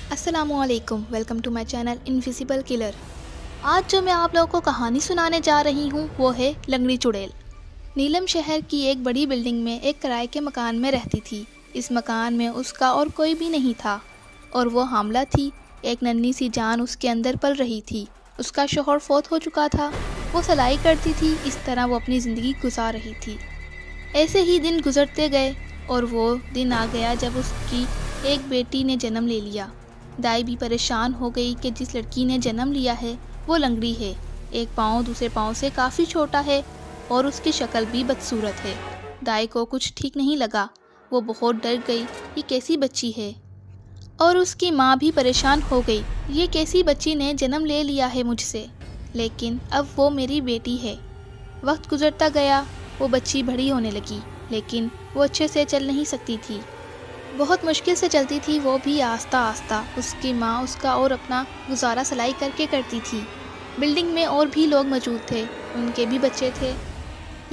अस्सलामुअलैकुम, welcome to my channel invisible killer. आज जो मैं आप लोगों को कहानी सुनाने जा रही हूँ वो है लंगड़ी चुड़ैल। नीलम शहर की एक बड़ी बिल्डिंग में एक किराए के मकान में रहती थी। इस मकान में उसका और कोई भी नहीं था और वो हामला थी। एक नन्ही सी जान उसके अंदर पल रही थी। उसका शौहर फौत हो चुका था। वो सिलाई करती थी। इस तरह वो अपनी ज़िंदगी गुजार रही थी। ऐसे ही दिन गुजरते गए और वो दिन आ गया जब उसकी एक बेटी ने जन्म ले लिया। दाई भी परेशान हो गई कि जिस लड़की ने जन्म लिया है वो लंगड़ी है। एक पाँव दूसरे पाँव से काफ़ी छोटा है और उसकी शक्ल भी बदसूरत है। दाई को कुछ ठीक नहीं लगा। वो बहुत डर गई, ये कैसी बच्ची है। और उसकी माँ भी परेशान हो गई, ये कैसी बच्ची ने जन्म ले लिया है मुझसे, लेकिन अब वो मेरी बेटी है। वक्त गुजरता गया, वो बच्ची बड़ी होने लगी, लेकिन वो अच्छे से चल नहीं सकती थी। बहुत मुश्किल से चलती थी, वो भी आस्ता आस्ता। उसकी माँ उसका और अपना गुजारा सिलाई करके करती थी। बिल्डिंग में और भी लोग मौजूद थे, उनके भी बच्चे थे,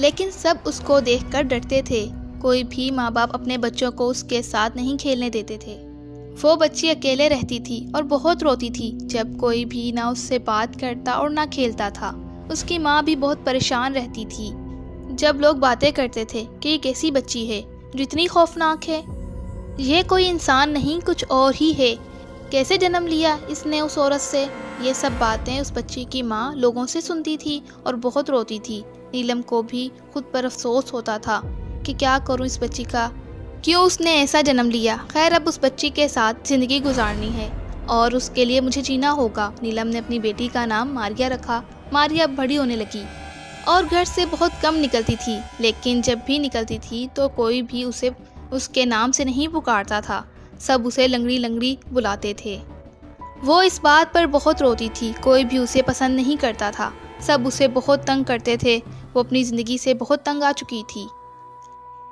लेकिन सब उसको देखकर डरते थे। कोई भी माँ बाप अपने बच्चों को उसके साथ नहीं खेलने देते थे। वो बच्ची अकेले रहती थी और बहुत रोती थी जब कोई भी ना उससे बात करता और ना खेलता था। उसकी माँ भी बहुत परेशान रहती थी जब लोग बातें करते थे कि ये कैसी बच्ची है जो इतनी खौफनाक है, ये कोई इंसान नहीं कुछ और ही है, कैसे जन्म लिया इसने उस औरत से। ये सब बातें उस बच्ची की माँ लोगों से सुनती थी और बहुत रोती थी। नीलम को भी खुद पर अफसोस होता था कि क्या करूँ इस बच्ची का, क्यों उसने ऐसा जन्म लिया। खैर, अब उस बच्ची के साथ ज़िंदगी गुजारनी है और उसके लिए मुझे जीना होगा। नीलम ने अपनी बेटी का नाम मारिया रखा। मारिया अब बड़ी होने लगी और घर से बहुत कम निकलती थी, लेकिन जब भी निकलती थी तो कोई भी उसे उसके नाम से नहीं पुकारता था। सब उसे लंगड़ी लंगड़ी बुलाते थे। वो इस बात पर बहुत रोती थी। कोई भी उसे पसंद नहीं करता था। सब उसे बहुत तंग करते थे। वो अपनी ज़िंदगी से बहुत तंग आ चुकी थी।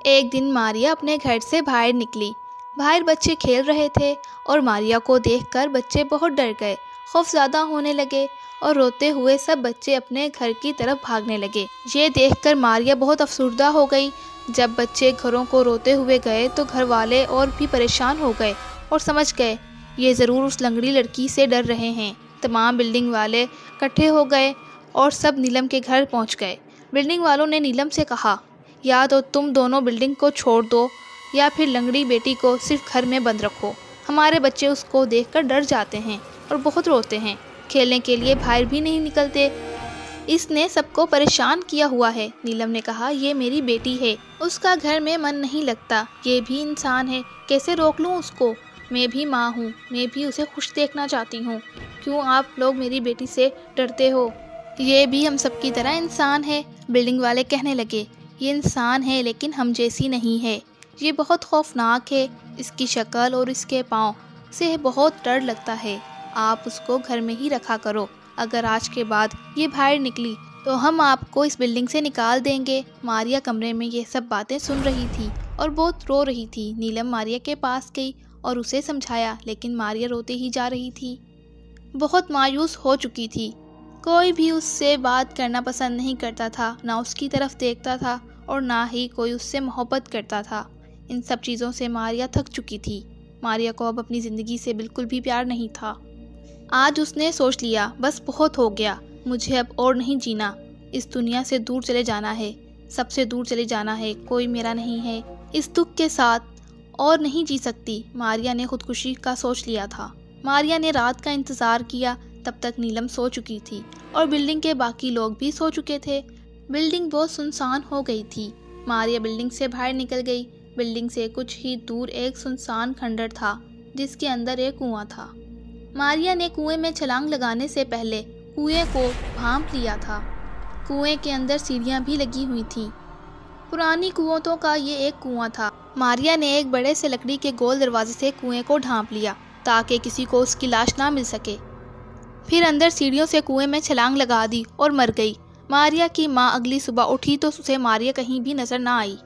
एक दिन मारिया अपने घर से बाहर निकली। बाहर बच्चे खेल रहे थे और मारिया को देखकर बच्चे बहुत डर गए, खौफज़दा होने लगे और रोते हुए सब बच्चे अपने घर की तरफ भागने लगे। ये देखकर मारिया बहुत अफसुर्दा हो गई। जब बच्चे घरों को रोते हुए गए तो घर वाले और भी परेशान हो गए और समझ गए ये ज़रूर उस लंगड़ी लड़की से डर रहे हैं। तमाम बिल्डिंग वाले इकट्ठे हो गए और सब नीलम के घर पहुंच गए। बिल्डिंग वालों ने नीलम से कहा, या तो तुम दोनों बिल्डिंग को छोड़ दो या फिर लंगड़ी बेटी को सिर्फ घर में बंद रखो। हमारे बच्चे उसको देखकर डर जाते हैं और बहुत रोते हैं, खेलने के लिए बाहर भी नहीं निकलते। इसने सबको परेशान किया हुआ है। नीलम ने कहा, ये मेरी बेटी है, उसका घर में मन नहीं लगता, ये भी इंसान है, कैसे रोक लूँ उसको। मैं भी माँ हूँ, मैं भी उसे खुश देखना चाहती हूँ। क्यों आप लोग मेरी बेटी से डरते हो, ये भी हम सबकी तरह इंसान है। बिल्डिंग वाले कहने लगे, ये इंसान है लेकिन हम जैसी नहीं है, ये बहुत खौफनाक है, इसकी शक्ल और इसके पाँव से बहुत डर लगता है। आप उसको घर में ही रखा करो। अगर आज के बाद ये बाहर निकली तो हम आपको इस बिल्डिंग से निकाल देंगे। मारिया कमरे में ये सब बातें सुन रही थी और बहुत रो रही थी। नीलम मारिया के पास गई और उसे समझाया, लेकिन मारिया रोते ही जा रही थी। बहुत मायूस हो चुकी थी। कोई भी उससे बात करना पसंद नहीं करता था, ना उसकी तरफ देखता था और ना ही कोई उससे मोहब्बत करता था। इन सब चीज़ों से मारिया थक चुकी थी। मारिया को अब अपनी ज़िंदगी से बिल्कुल भी प्यार नहीं था। आज उसने सोच लिया, बस बहुत हो गया, मुझे अब और नहीं जीना, इस दुनिया से दूर चले जाना है, सबसे दूर चले जाना है, कोई मेरा नहीं है, इस दुख के साथ और नहीं जी सकती। मारिया ने खुदकुशी का सोच लिया था। मारिया ने रात का इंतज़ार किया। तब तक नीलम सो चुकी थी और बिल्डिंग के बाकी लोग भी सो चुके थे। बिल्डिंग बहुत सुनसान हो गई थी। मारिया बिल्डिंग से बाहर निकल गई। बिल्डिंग से कुछ ही दूर एक सुनसान खंडर था जिसके अंदर एक कुआं था। मारिया ने कुएं में छलांग लगाने से पहले कुएं को भांप लिया था। कुएं के अंदर सीढ़ियां भी लगी हुई थीं। पुरानी कुओं का ये एक कुआं था। मारिया ने एक बड़े से लकड़ी के गोल दरवाजे से कुएं को ढांप लिया ताकि किसी को उसकी लाश ना मिल सके। फिर अंदर सीढ़ियों से कुएं में छलांग लगा दी और मर गई। मारिया की माँ अगली सुबह उठी तो उसे मारिया कहीं भी नजर ना आई।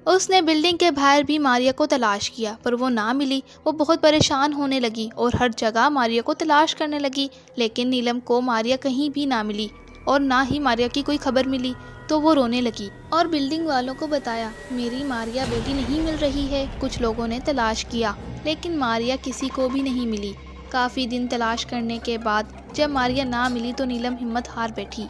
उसने बिल्डिंग के बाहर भी मारिया को तलाश किया पर वो ना मिली। वो बहुत परेशान होने लगी और हर जगह मारिया को तलाश करने लगी, लेकिन नीलम को मारिया कहीं भी ना मिली और ना ही मारिया की कोई खबर मिली। तो वो रोने लगी और बिल्डिंग वालों को बताया, मेरी मारिया बेटी नहीं मिल रही है। कुछ लोगों ने तलाश किया लेकिन मारिया किसी को भी नहीं मिली। काफ़ी दिन तलाश करने के बाद जब मारिया ना मिली तो नीलम हिम्मत हार बैठी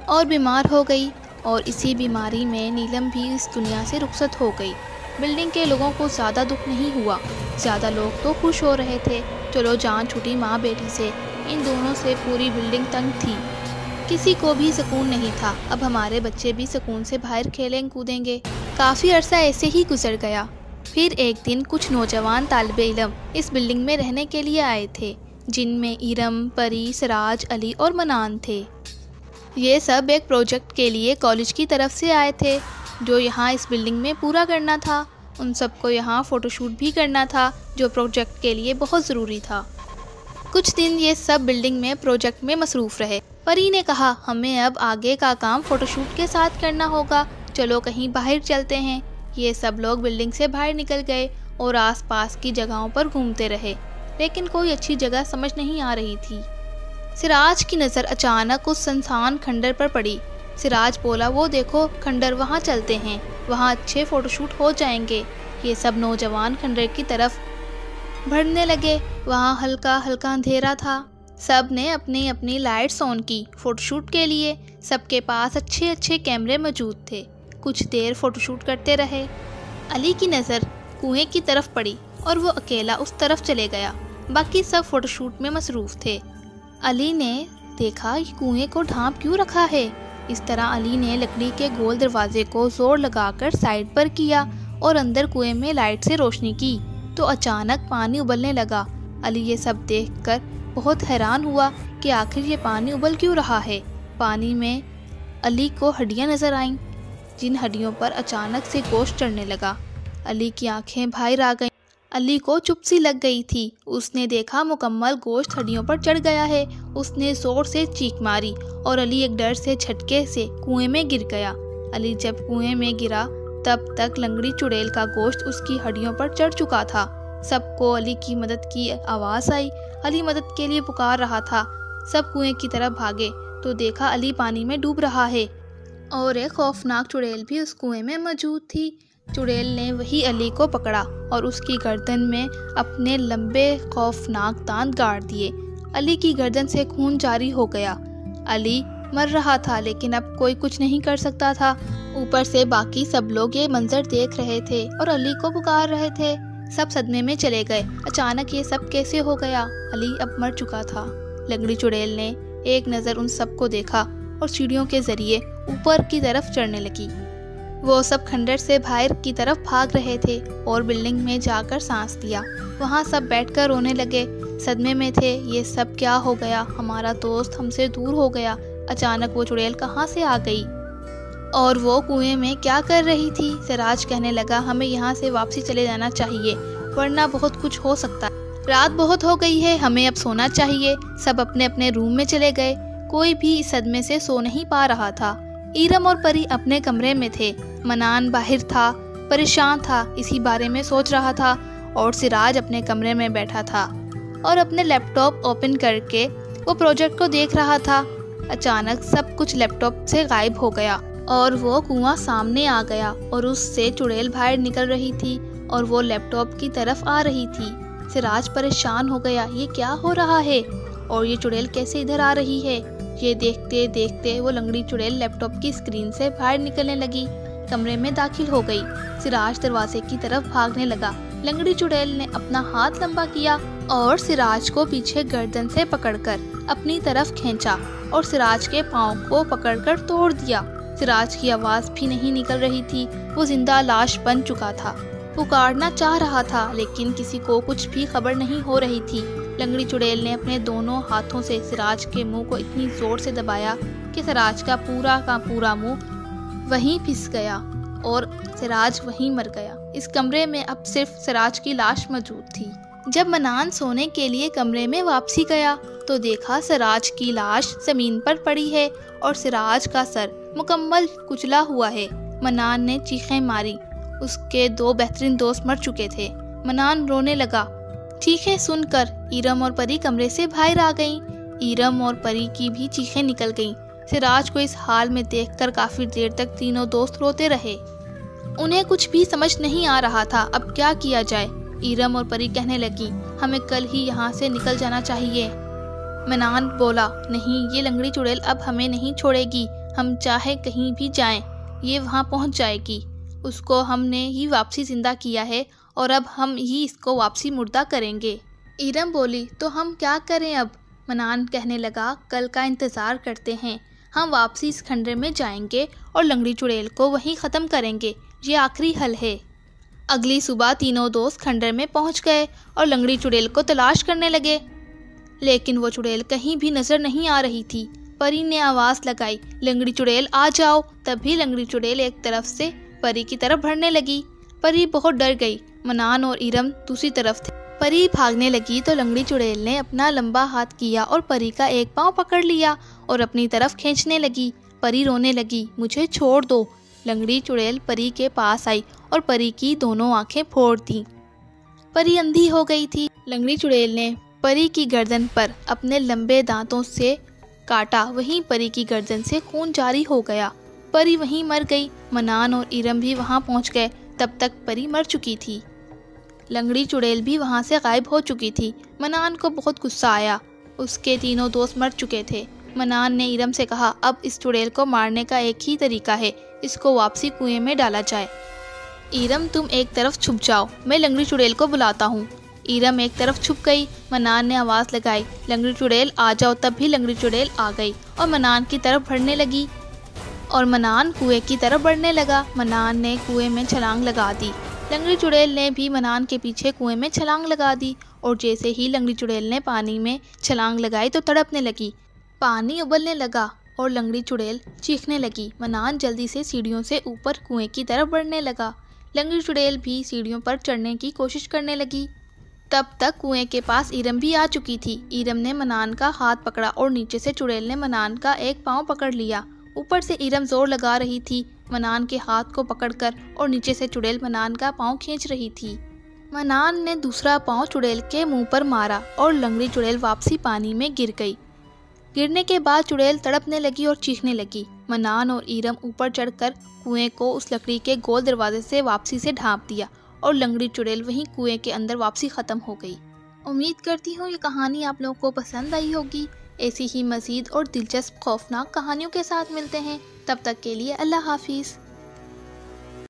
और बीमार हो गई, और इसी बीमारी में नीलम भी इस दुनिया से रुखसत हो गई। बिल्डिंग के लोगों को ज़्यादा दुख नहीं हुआ, ज़्यादा लोग तो खुश हो रहे थे। चलो जान छूटी माँ बेटी से। इन दोनों से पूरी बिल्डिंग तंग थी, किसी को भी सुकून नहीं था। अब हमारे बच्चे भी सुकून से बाहर खेलें कूदेंगे। काफ़ी अरसा ऐसे ही गुजर गया। फिर एक दिन कुछ नौजवान तालिबे इल्म इस बिल्डिंग में रहने के लिए आए थे, जिनमें इरम, परी, सिराज, अली और मनान थे। ये सब एक प्रोजेक्ट के लिए कॉलेज की तरफ से आए थे, जो यहाँ इस बिल्डिंग में पूरा करना था। उन सबको यहाँ फ़ोटोशूट भी करना था, जो प्रोजेक्ट के लिए बहुत ज़रूरी था। कुछ दिन ये सब बिल्डिंग में प्रोजेक्ट में मसरूफ़ रहे। परी ने कहा, हमें अब आगे का काम फ़ोटोशूट के साथ करना होगा, चलो कहीं बाहर चलते हैं। ये सब लोग बिल्डिंग से बाहर निकल गए और आसपास की जगहों पर घूमते रहे, लेकिन कोई अच्छी जगह समझ नहीं आ रही थी। सिराज की नज़र अचानक उस सुनसान खंडर पर पड़ी। सिराज बोला, वो देखो खंडर, वहाँ चलते हैं, वहाँ अच्छे फ़ोटोशूट हो जाएंगे। ये सब नौजवान खंडर की तरफ बढ़ने लगे। वहाँ हल्का हल्का अंधेरा था। सब ने अपनी अपनी लाइट्स ऑन की फ़ोटोशूट के लिए। सबके पास अच्छे अच्छे कैमरे मौजूद थे। कुछ देर फ़ोटोशूट करते रहे। अली की नज़र कुएं की तरफ पड़ी और वो अकेला उस तरफ चले गया। बाकी सब फ़ोटोशूट में मसरूफ़ थे। अली ने देखा, ये कुएं को ढांप क्यों रखा है। इस तरह अली ने लकड़ी के गोल दरवाजे को जोर लगाकर साइड पर किया और अंदर कुएं में लाइट से रोशनी की, तो अचानक पानी उबलने लगा। अली ये सब देखकर बहुत हैरान हुआ कि आखिर ये पानी उबल क्यों रहा है। पानी में अली को हड्डियां नजर आईं, जिन हड्डियों पर अचानक से गोश्त चढ़ने लगा। अली की आंखें बाहर आ गईं। अली को चुप सी लग गई थी। उसने देखा मुकम्मल गोश्त हड्डियों पर चढ़ गया है। उसने जोर से चीख मारी और अली एक डर से झटके से कुएं में गिर गया। अली जब कुएं में गिरा तब तक लंगड़ी चुड़ैल का गोश्त उसकी हड्डियों पर चढ़ चुका था। सबको अली की मदद की आवाज़ आई। अली मदद के लिए पुकार रहा था। सब कुएं की तरफ भागे तो देखा अली पानी में डूब रहा है और एक खौफनाक चुड़ैल भी उस कुएं में मौजूद थी। चुड़ैल ने वही अली को पकड़ा और उसकी गर्दन में अपने लंबे खौफनाक दांत गाड़ दिए। अली की गर्दन से खून जारी हो गया। अली मर रहा था, लेकिन अब कोई कुछ नहीं कर सकता था। ऊपर से बाकी सब लोग ये मंजर देख रहे थे और अली को पुकार रहे थे। सब सदमे में चले गए। अचानक ये सब कैसे हो गया। अली अब मर चुका था। लंगड़ी चुड़ैल ने एक नज़र उन सबको देखा और सीढ़ियों के जरिए ऊपर की तरफ चढ़ने लगी। वो सब खंडर से बाहर की तरफ भाग रहे थे और बिल्डिंग में जाकर सांस लिया। वहाँ सब बैठकर रोने लगे, सदमे में थे। ये सब क्या हो गया, हमारा दोस्त हमसे दूर हो गया। अचानक वो चुड़ैल कहाँ से आ गई और वो कुएं में क्या कर रही थी। सिराज कहने लगा, हमें यहाँ से वापसी चले जाना चाहिए, वरना बहुत कुछ हो सकता है। रात बहुत हो गई है, हमें अब सोना चाहिए। सब अपने अपने रूम में चले गए। कोई भी इस सदमे से सो नहीं पा रहा था। इरम और परी अपने कमरे में थे। मनान बाहर था, परेशान था, इसी बारे में सोच रहा था। और सिराज अपने कमरे में बैठा था और अपने लैपटॉप ओपन करके वो प्रोजेक्ट को देख रहा था। अचानक सब कुछ लैपटॉप से गायब हो गया और वो कुआं सामने आ गया और उससे चुड़ैल बाहर निकल रही थी और वो लैपटॉप की तरफ आ रही थी। सिराज परेशान हो गया, ये क्या हो रहा है और ये चुड़ैल कैसे इधर आ रही है। ये देखते देखते वो लंगड़ी चुड़ैल लैपटॉप की स्क्रीन से बाहर निकलने लगी, कमरे में दाखिल हो गई। सिराज दरवाजे की तरफ भागने लगा। लंगड़ी चुड़ैल ने अपना हाथ लंबा किया और सिराज को पीछे गर्दन से पकड़कर अपनी तरफ खींचा और सिराज के पाँव को पकड़कर तोड़ दिया। सिराज की आवाज़ भी नहीं निकल रही थी, वो जिंदा लाश बन चुका था। पुकारना चाह रहा था, लेकिन किसी को कुछ भी खबर नहीं हो रही थी। लंगड़ी चुड़ैल ने अपने दोनों हाथों से सिराज के मुंह को इतनी जोर से दबाया कि सिराज का पूरा मुंह वहीं फिस गया और सिराज वहीं मर गया। इस कमरे में अब सिर्फ सिराज की लाश मौजूद थी। जब मनान सोने के लिए कमरे में वापसी गया तो देखा सिराज की लाश जमीन पर पड़ी है और सिराज का सर मुकम्मल कुचला हुआ है। मनान ने चीखें मारी। उसके दो बेहतरीन दोस्त मर चुके थे। मनान रोने लगा। चीखें सुनकर इरम और परी कमरे से बाहर आ गईं। इरम और परी की भी चीखें निकल गईं। सिराज को इस हाल में देखकर काफी देर तक तीनों दोस्त रोते रहे। उन्हें कुछ भी समझ नहीं आ रहा था अब क्या किया जाए। ईरम और परी कहने लगी, हमें कल ही यहाँ से निकल जाना चाहिए। मनान बोला, नहीं, ये लंगड़ी चुड़ैल अब हमें नहीं छोड़ेगी। हम चाहे कहीं भी जाएं, ये वहाँ पहुँच जाएगी। उसको हमने ही वापसी जिंदा किया है और अब हम ही इसको वापसी मुर्दा करेंगे। ईरम बोली, तो हम क्या करें अब? मनान कहने लगा, कल का इंतज़ार करते हैं। हम वापसी इस खंडर में जाएंगे और लंगड़ी चुड़ैल को वहीं ख़त्म करेंगे। ये आखिरी हल है। अगली सुबह तीनों दोस्त खंडर में पहुंच गए और लंगड़ी चुड़ैल को तलाश करने लगे, लेकिन वो चुड़ैल कहीं भी नजर नहीं आ रही थी। परी ने आवाज़ लगाई, लंगड़ी चुड़ैल आ जाओ। तभी लंगड़ी चुड़ैल एक तरफ से परी की तरफ बढ़ने लगी। परी बहुत डर गई। मनान और ईरम दूसरी तरफ थे। परी भागने लगी तो लंगड़ी चुड़ैल ने अपना लंबा हाथ किया और परी का एक पाँव पकड़ लिया और अपनी तरफ खींचने लगी। परी रोने लगी, मुझे छोड़ दो। लंगड़ी चुड़ैल परी के पास आई और परी की दोनों आंखें फोड़ दी। परी अंधी हो गई थी। लंगड़ी चुड़ैल ने परी की गर्दन पर अपने लंबे दांतों से काटा। वहीं परी की गर्दन से खून जारी हो गया। परी वहीं मर गई। मनान और ईरम भी वहां पहुंच गए। तब तक परी मर चुकी थी। लंगड़ी चुड़ैल भी वहां से गायब हो चुकी थी। मनान को बहुत गुस्सा आया। उसके तीनों दोस्त मर चुके थे। मनान ने ईरम से कहा, अब इस चुड़ैल को मारने का एक ही तरीका है, इसको वापसी कुएं में डाला जाए। ईरम, तुम एक तरफ छुप जाओ, मैं लंगड़ी चुड़ैल को बुलाता हूँ। ईरम एक तरफ छुप गई। मनान ने आवाज़ लगाई, लंगड़ी चुड़ैल आ जाओ। तब भी लंगड़ी चुड़ैल आ गई और मनान की तरफ बढ़ने लगी और मनान कुएं की तरफ बढ़ने लगा। मनान ने कुएं में छलांग लगा दी। लंगड़ी चुड़ैल ने भी मनान के पीछे कुएं में छलांग लगा दी और जैसे ही लंगड़ी चुड़ैल ने पानी में छलांग लगाई तो तड़पने लगी। पानी उबलने लगा और लंगड़ी चुड़ैल चीखने लगी। मनान जल्दी से सीढ़ियों से ऊपर कुएं की तरफ बढ़ने लगा। लंगड़ी चुड़ैल भी सीढ़ियों पर चढ़ने की कोशिश करने लगी। तब तक कुएं के पास ईरम भी आ चुकी थी। ईरम ने मनान का हाथ पकड़ा और नीचे से चुड़ैल ने मनान का एक पाँव पकड़ लिया। ऊपर से ईरम जोर लगा रही थी मनान के हाथ को पकड़कर और नीचे से चुड़ैल मनान का पाँव खींच रही थी। मनान ने दूसरा पाँव चुड़ैल के मुंह पर मारा और लंगड़ी चुड़ैल वापसी पानी में गिर गई। गिरने के बाद चुड़ैल तड़पने लगी और चीखने लगी। मनान और ईरम ऊपर चढ़कर कुएं को उस लकड़ी के गोल दरवाजे से वापसी से ढांप दिया और लंगड़ी चुड़ैल वहीं कुएं के अंदर वापसी ख़त्म हो गई। उम्मीद करती हूँ ये कहानी आप लोगों को पसंद आई होगी। ऐसी ही मज़ीद और दिलचस्प खौफनाक कहानियों के साथ मिलते हैं। तब तक के लिए अल्लाह हाफिज़।